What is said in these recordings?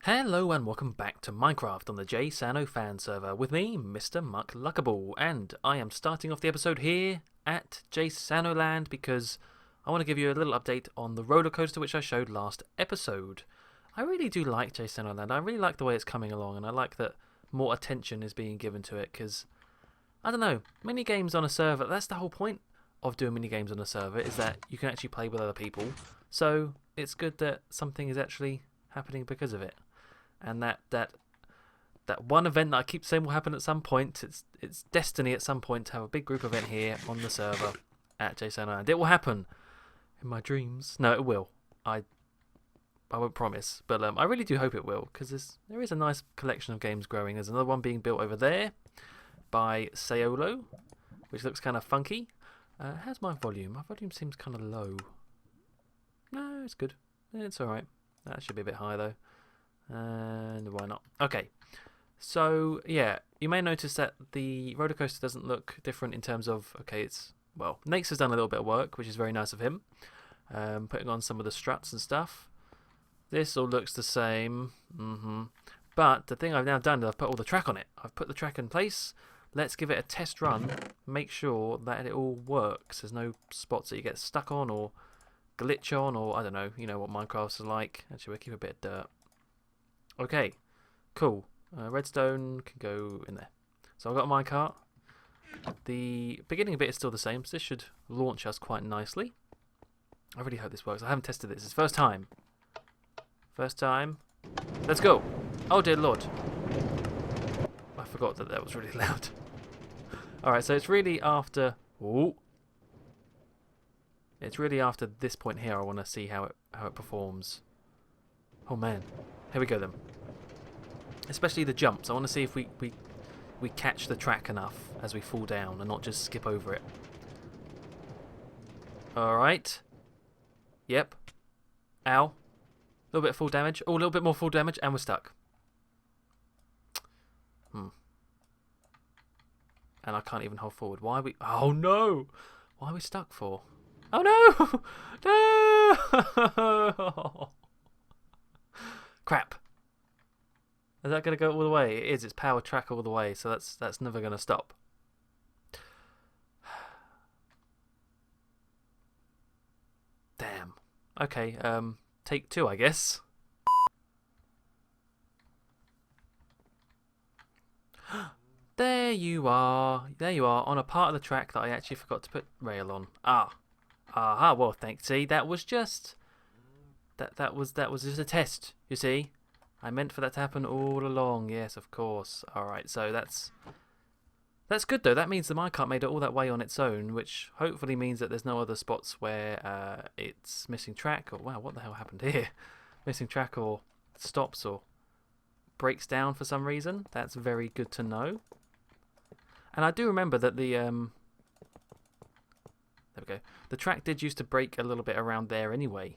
Hello and welcome back to Minecraft on the JSano fan server with me, Mr. Muckluckable, and I am starting off the episode here at JSano land because I want to give you a little update on the roller coaster which I showed last episode. I really do like JSano land. I really like the way it's coming along, and I like that more attention is being given to it because, I don't know, mini games on a server, that's the whole point of doing mini games on a server, is that you can actually play with other people. So it's good that something is actually happening because of it. And that one event that I keep saying will happen at some point, it's destiny at some point to have a big group event here on the server at JSano, and it will happen in my dreams. No, it will. I won't promise, but I really do hope it will, because there is a nice collection of games growing. There's another one being built over there by Saolo, which looks kind of funky. How's my volume? My volume seems kind of low. No, it's good. It's alright. That should be a bit higher though. And why not? Okay, so yeah, you may notice that the roller coaster doesn't look different in terms of, okay, Nate's has done a little bit of work, which is very nice of him, putting on some of the struts and stuff. This all looks the same, but the thing I've now done is I've put all the track on it. I've put the track in place. Let's give it a test run, make sure that it all works. There's no spots that you get stuck on or glitch on, or I don't know, you know what Minecraft's like. Actually, we'll keep a bit of dirt. Okay, cool. Redstone can go in there. So I've got a minecart. The beginning bit is still the same, so this should launch us quite nicely. I really hope this works. I haven't tested this. It's first time. First time. Let's go. Oh dear Lord. I forgot that was really loud. Alright, so it's really after... Ooh. It's really after this point here I want to see how it performs. Oh man. Here we go then. Especially the jumps. I want to see if we catch the track enough as we fall down and not just skip over it. Alright. Yep. Ow. A little bit of full damage. Oh, a little bit more full damage and we're stuck. And I can't even hold forward. Why are we... Oh no! Why are we stuck for? Oh no! No! Crap. Is that going to go all the way? It is. It's power track all the way, so that's never going to stop. Damn. Okay, take two, I guess. There you are. There you are, on a part of the track that I actually forgot to put rail on. Aha, well, thanks. See, that was just... That was just a test, you see. I meant for that to happen all along. Yes, of course. Alright, so that's good though. That means the minecart made it all that way on its own, which hopefully means that there's no other spots where it's missing track, or wow, what the hell happened here? Missing track, or stops, or breaks down for some reason. That's very good to know. And I do remember that there we go. The track did used to break a little bit around there anyway.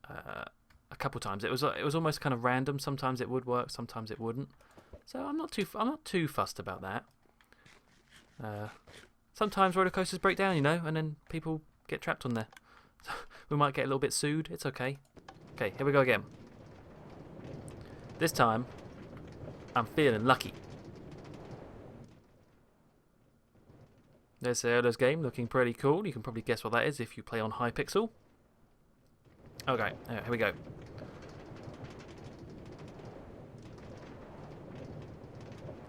A couple times. It was almost kind of random. Sometimes it would work, sometimes it wouldn't. So I'm not too fussed about that. Sometimes roller coasters break down, you know, and then people get trapped on there. We might get a little bit sued. It's okay. Okay, here we go again. This time, I'm feeling lucky. There's Saolo's game, looking pretty cool. You can probably guess what that is if you play on Hypixel. Okay, here we go.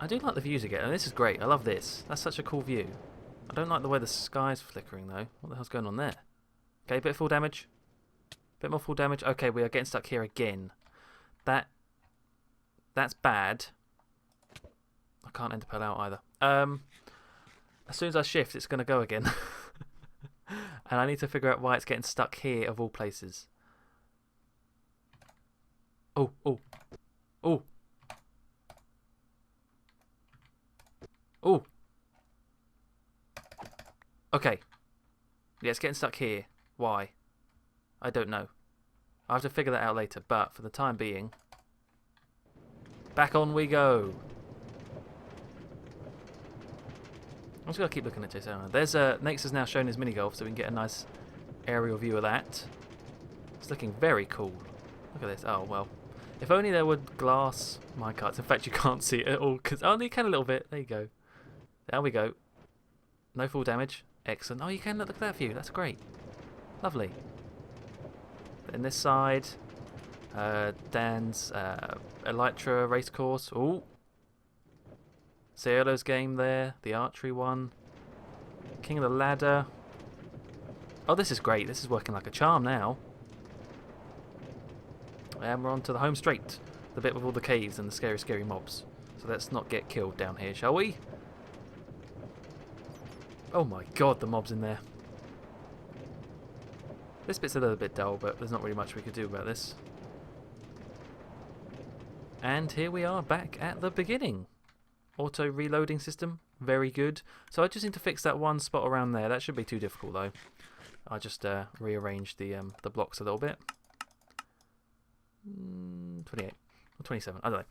I do like the views again, and this is great. I love this. That's such a cool view. I don't like the way the sky's flickering though. What the hell's going on there? Okay, bit of full damage. Bit more full damage. Okay, we are getting stuck here again. That's bad. I can't enter pearl out either. As soon as I shift, it's going to go again. And I need to figure out why it's getting stuck here of all places. Oh. Okay. Yeah, it's getting stuck here. Why? I don't know. I'll have to figure that out later, but for the time being, back on we go. I'm just going to keep looking at JSano. There's Nate's has now shown his mini golf, so we can get a nice aerial view of that. It's looking very cool. Look at this. Oh, well. If only there were glass minecarts. In fact, you can't see it at all. Oh, you can a little bit. There you go. There we go. No full damage. Excellent. Oh, you can look at that view. That's great. Lovely. Then this side, Dan's Elytra racecourse. Oh, Ciolo's game there. The archery one. King of the Ladder. Oh, this is great. This is working like a charm now. And we're on to the home straight. The bit with all the caves and the scary, scary mobs. So let's not get killed down here, shall we? Oh my god, the mobs in there. This bit's a little bit dull, but there's not really much we could do about this. And here we are back at the beginning. Auto reloading system, very good. So I just need to fix that one spot around there. That shouldn't be too difficult though. I just rearranged the blocks a little bit. 28 or 27, I don't know.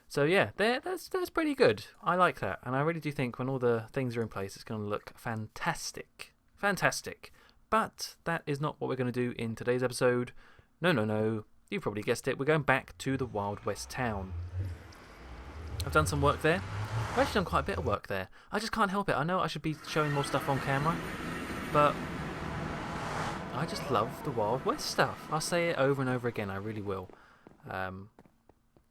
So yeah, that's pretty good. I like that, and I really do think when all the things are in place, it's going to look fantastic, fantastic. But that is not what we're going to do in today's episode. No. You probably guessed it. We're going back to the Wild West town. I've done some work there. I've actually done quite a bit of work there. I just can't help it. I know I should be showing more stuff on camera, but I just love the Wild West stuff. I'll say it over and over again. I really will. And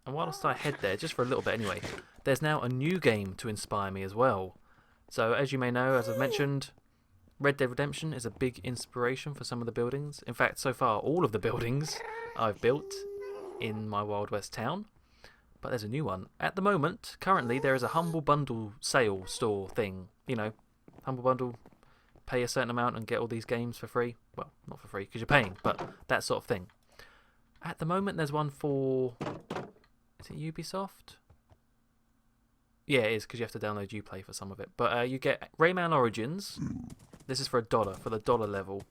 whilst I head there, just for a little bit anyway, there's now a new game to inspire me as well. So as you may know, as I've mentioned, Red Dead Redemption is a big inspiration for some of the buildings. In fact, so far, all of the buildings I've built in my Wild West town. But there's a new one. At the moment, currently, there is a Humble Bundle sale store thing. You know, Humble Bundle, pay a certain amount and get all these games for free. Well, not for free, because you're paying, but that sort of thing. At the moment, there's one for... Is it Ubisoft? Yeah, it is, because you have to download Uplay for some of it. But you get Rayman Origins. This is for $1, for the dollar level.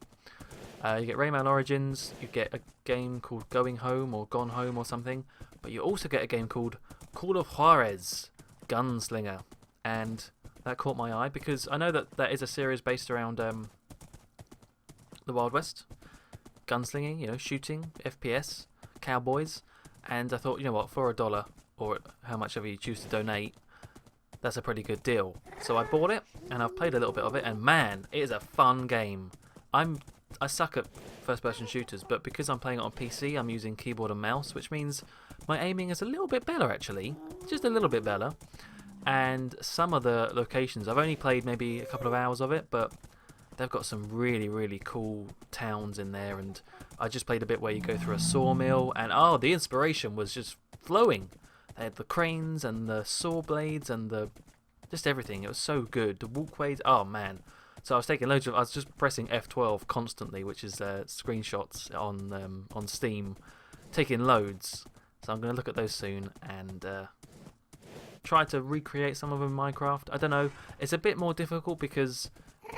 You get Rayman Origins, you get a game called Going Home or Gone Home or something, but you also get a game called Call of Juarez, Gunslinger, and that caught my eye because I know that that is a series based around the Wild West, gunslinging, you know, shooting, FPS, cowboys, and I thought, you know what, for $1 or how much ever you choose to donate, that's a pretty good deal. So I bought it and I've played a little bit of it, and man, it is a fun game. I suck at first-person shooters, but because I'm playing it on PC, I'm using keyboard and mouse, which means my aiming is a little bit better, actually. Just a little bit better. And some of the locations, I've only played maybe a couple of hours of it, but they've got some really, really cool towns in there, and I just played a bit where you go through a sawmill, and oh, the inspiration was just flowing. They had the cranes and the saw blades and the just everything. It was so good. The walkways, oh man. So I was taking loads of. I was just pressing F12 constantly, which is screenshots on Steam, taking loads. So I'm going to look at those soon and try to recreate some of them in Minecraft. I don't know. It's a bit more difficult because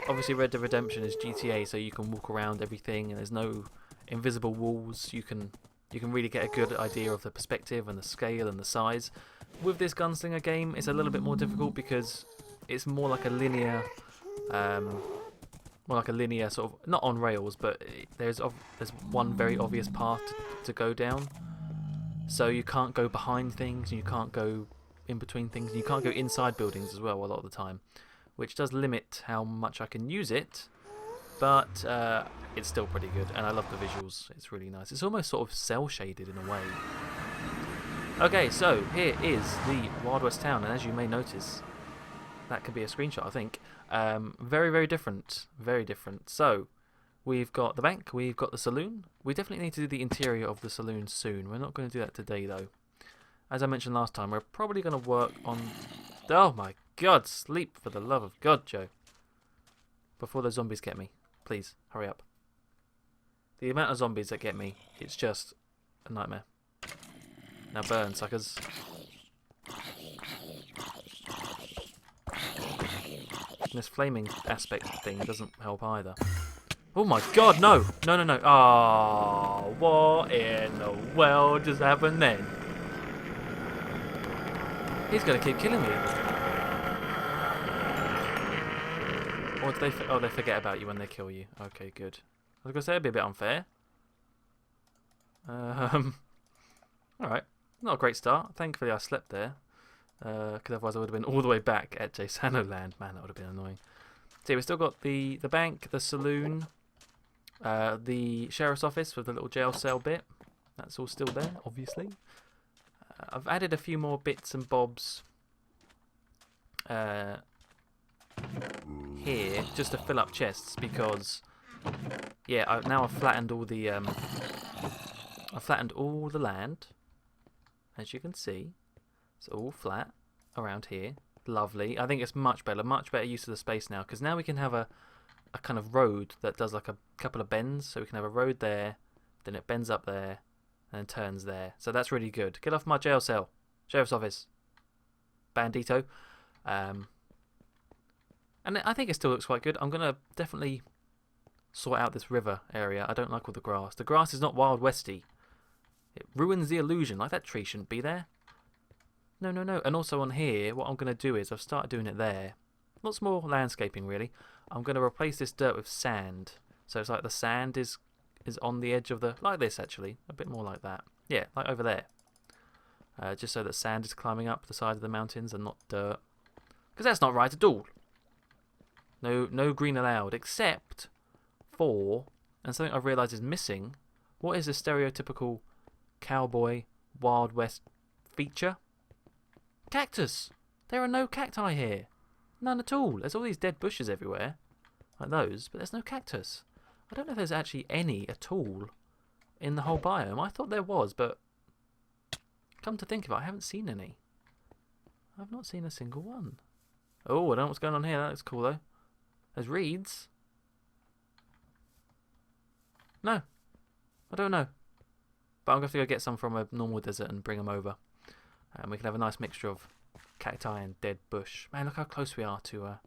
obviously Red Dead Redemption is GTA, so you can walk around everything and there's no invisible walls. You can really get a good idea of the perspective and the scale and the size. With this Gunslinger game, it's a little bit more difficult because it's more like a linear. Sort of, not on rails, but there's one very obvious path to go down. So you can't go behind things, and you can't go in between things, and you can't go inside buildings as well a lot of the time, which does limit how much I can use it. But it's still pretty good, and I love the visuals. It's really nice. It's almost sort of cel shaded in a way. Okay, so here is the Wild West town, and as you may notice, that could be a screenshot, I think. Very, very different. Very different. So, we've got the bank, we've got the saloon. We definitely need to do the interior of the saloon soon. We're not going to do that today, though. As I mentioned last time, we're probably going to work on... Oh my god, sleep for the love of God, Joe. Before the zombies get me. Please, hurry up. The amount of zombies that get me, it's just a nightmare. Now burn, suckers. This flaming aspect thing doesn't help either. Oh my god, no! No. Oh, what in the world just happened then? He's gonna keep killing me. Or do they... they forget about you when they kill you. Okay, good. I was gonna say it'd be a bit unfair. Alright. Not a great start. Thankfully, I slept there. Because otherwise I would have been all the way back at JSano land. Man, that would have been annoying. So yeah, we've still got the bank, the saloon, the sheriff's office with the little jail cell bit. That's all still there, obviously. I've added a few more bits and bobs here just to fill up chests because, yeah, I've flattened all the land, as you can see. It's all flat around here. Lovely. I think it's much better use of the space now because now we can have a kind of road that does like a couple of bends. So we can have a road there, then it bends up there, and turns there. So that's really good. Get off my jail cell. Sheriff's office. Bandito. And I think it still looks quite good. I'm going to definitely sort out this river area. I don't like all the grass. The grass is not Wild Westy. It ruins the illusion. Like that tree shouldn't be there. No. And also on here, what I'm going to do is I've started doing it there. Lots more landscaping, really. I'm going to replace this dirt with sand. So it's like the sand is on the edge of the... Like this, actually. A bit more like that. Yeah, like over there. Just so that sand is climbing up the side of the mountains and not dirt. Because that's not right at all. No green allowed, except for... And something I've realised is missing. What is a stereotypical cowboy Wild West feature? Cactus! There are no cacti here. None at all. There's all these dead bushes everywhere. Like those, but there's no cactus. I don't know if there's actually any at all in the whole biome. I thought there was, but come to think of it, I haven't seen any. I've not seen a single one. Oh, I don't know what's going on here. That looks cool, though. There's reeds. No. I don't know. But I'm going to have to go get some from a normal desert and bring them over. And we can have a nice mixture of cacti and dead bush. Man, look how close we are to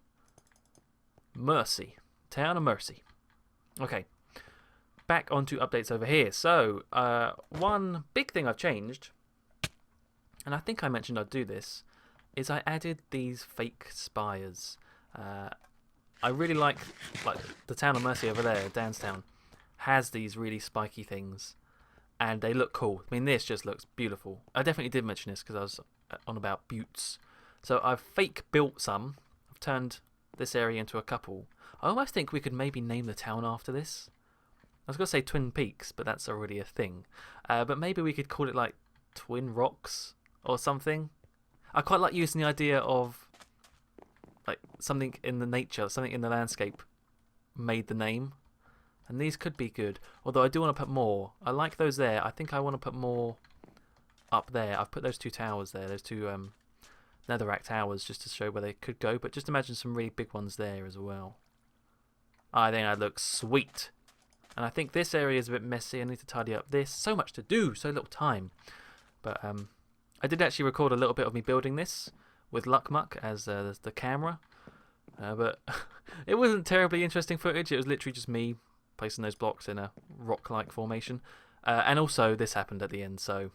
Mercy. Town of Mercy. Okay. Back onto updates over here. So, one big thing I've changed, and I think I mentioned I'd do this, is I added these fake spires. I really like the Town of Mercy over there, Danstown, has these really spiky things. And they look cool. I mean, this just looks beautiful. I definitely did mention this because I was on about buttes. So I've fake built some. I've turned this area into a couple. I almost think we could maybe name the town after this. I was going to say Twin Peaks, but that's already a thing. But maybe we could call it like Twin Rocks or something. I quite like using the idea of like something in the nature, something in the landscape made the name. And these could be good. Although I do want to put more. I like those there. I think I want to put more up there. I've put those two towers there. Those two netherrack towers just to show where they could go. But just imagine some really big ones there as well. I think that looks sweet. And I think this area is a bit messy. I need to tidy up this. So much to do. So little time. But I did actually record a little bit of me building this with Muckluck as the camera. But it wasn't terribly interesting footage. It was literally just me placing those blocks in a rock-like formation. And also, this happened at the end, so...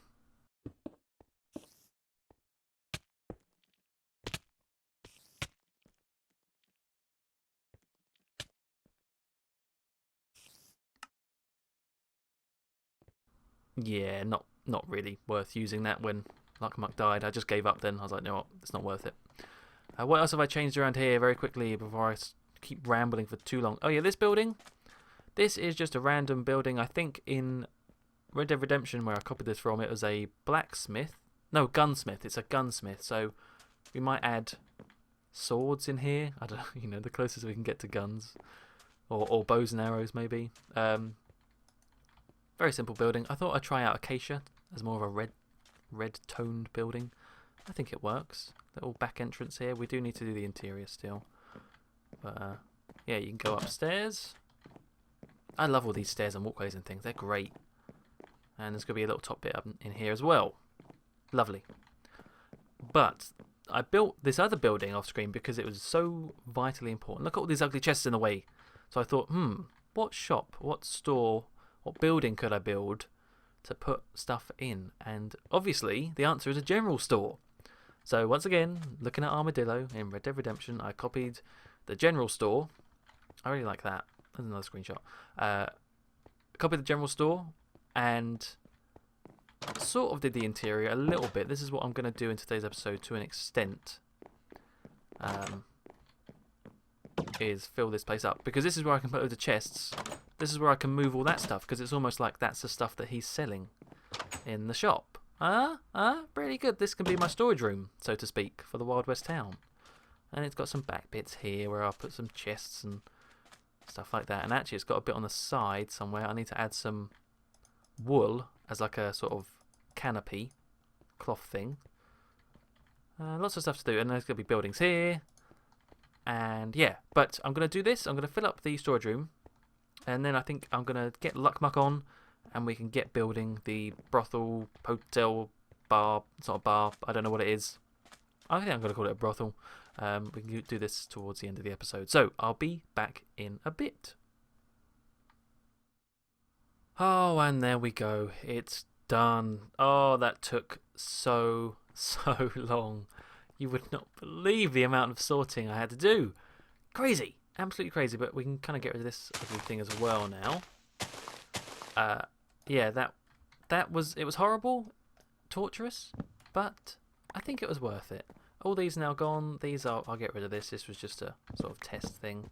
Yeah, not really worth using that when Muck died. I just gave up then. I was like, no, it's not worth it. What else have I changed around here very quickly before I keep rambling for too long? Oh yeah, this building... This is just a random building. I think in Red Dead Redemption, where I copied this from, it was a blacksmith. No, gunsmith. It's a gunsmith. So we might add swords in here. I don't know, you know, the closest we can get to guns. Or bows and arrows, maybe. Very simple building. I thought I'd try out acacia as more of a red-toned building. I think it works. Little back entrance here. We do need to do the interior still. But, yeah, you can go upstairs. I love all these stairs and walkways and things. They're great. And there's going to be a little top bit up in here as well. Lovely. But I built this other building off screen because it was so vitally important. Look at all these ugly chests in the way. So I thought, what shop, what store, what building could I build to put stuff in? And obviously, the answer is a general store. So once again, looking at Armadillo in Red Dead Redemption, I copied the general store. I really like that. There's another screenshot. Copied the general store and sort of did the interior a little bit. This is what I'm going to do in today's episode to an extent. Is fill this place up, because this is where I can put all the chests. This is where I can move all that stuff, because it's almost like that's the stuff that he's selling in the shop. Pretty good. This can be my storage room, so to speak, for the Wild West town. And it's got some back bits here where I'll put some chests and stuff like that. And actually it's got a bit on the side somewhere. I need to add some wool as like a sort of canopy cloth thing. Lots of stuff to do, and there's going to be buildings here. And yeah, but I'm going to do this. I'm going to fill up the storage room, and then I think I'm going to get Muckluck on, and we can get building the brothel, hotel, bar. It's not a bar. I don't know what it is. I think I'm going to call it a brothel. We can do this towards the end of the episode. So I'll be back in a bit. Oh, and there we go. It's done. Oh, that took so long. You would not believe the amount of sorting I had to do. Crazy. Absolutely crazy. But we can kind of get rid of this ugly thing as well now. Yeah, it was horrible, torturous, but I think it was worth it. All these now gone. I'll get rid of this. This was just a sort of test thing.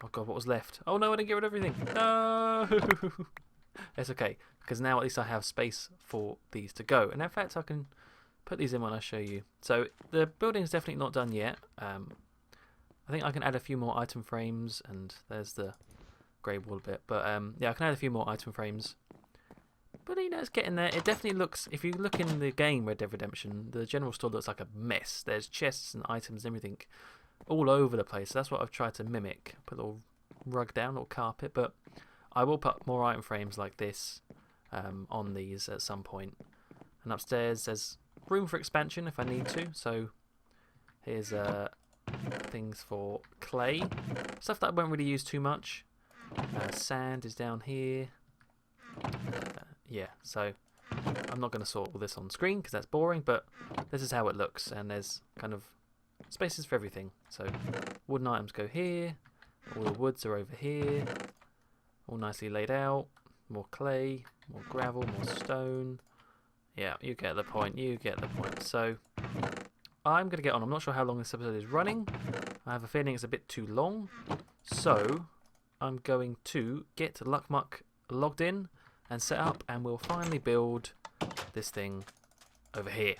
Oh god, what was left? Oh no, I didn't get rid of everything. No! It's okay, because now at least I have space for these to go. And in fact, I can put these in when I show you. So the building's definitely not done yet. I think I can add a few more item frames, and there's the grey wall bit. But yeah, I can add a few more item frames. But you know, it's getting there. It definitely looks, if you look in the game Red Dead Redemption, the general store looks like a mess. There's chests and items and everything all over the place. That's what I've tried to mimic. Put a little rug down, a little carpet. But I will put more item frames like this on these at some point. And upstairs there's room for expansion if I need to. So here's things for clay. Stuff that I won't really use too much. Sand is down here. Yeah, so I'm not going to sort all this on screen because that's boring, but this is how it looks, and there's kind of spaces for everything. So wooden items go here, all the woods are over here, all nicely laid out, more clay, more gravel, more stone. Yeah, you get the point, So I'm going to get on. I'm not sure how long this episode is running. I have a feeling it's a bit too long. So I'm going to get Muck logged in and set up, and we'll finally build this thing over here.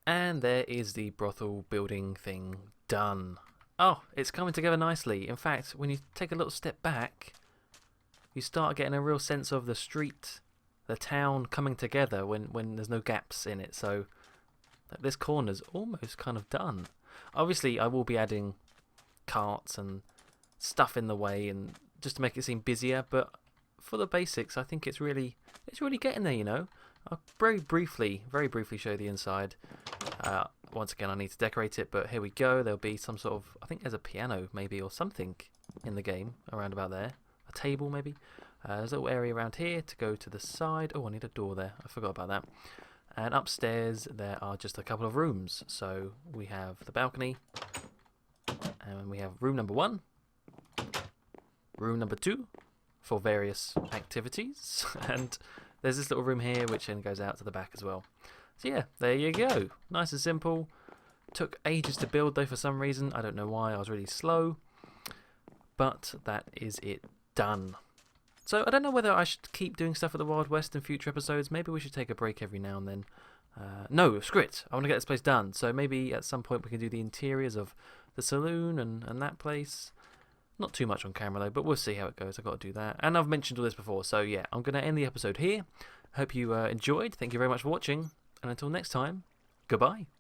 And there is the brothel building thing done. Oh, it's coming together nicely. In fact, when you take a little step back, you start getting a real sense of the street, the town coming together when there's no gaps in it. So this corner's almost kind of done. Obviously, I will be adding carts and stuff in the way, and just to make it seem busier. But for the basics, I think it's really getting there. You know, I'll very briefly show you the inside. Once again, I need to decorate it, but here we go. There'll be some sort of, I think there's a piano maybe or something in the game around about there. A table maybe. There's a little area around here to go to the side. Oh, I need a door there. I forgot about that. And upstairs there are just a couple of rooms. So we have the balcony, and we have room number 1, room number 2 for various activities, and there's this little room here which then goes out to the back as well. So yeah, there you go. Nice and simple. Took ages to build though for some reason. I don't know why. I was really slow. But that is it done. So I don't know whether I should keep doing stuff at the Wild West in future episodes. Maybe we should take a break every now and then. No, screw it. I want to get this place done. So maybe at some point we can do the interiors of the saloon and that place. Not too much on camera though, but we'll see how it goes. I've got to do that. And I've mentioned all this before. So yeah, I'm going to end the episode here. Hope you enjoyed. Thank you very much for watching. And until next time, goodbye.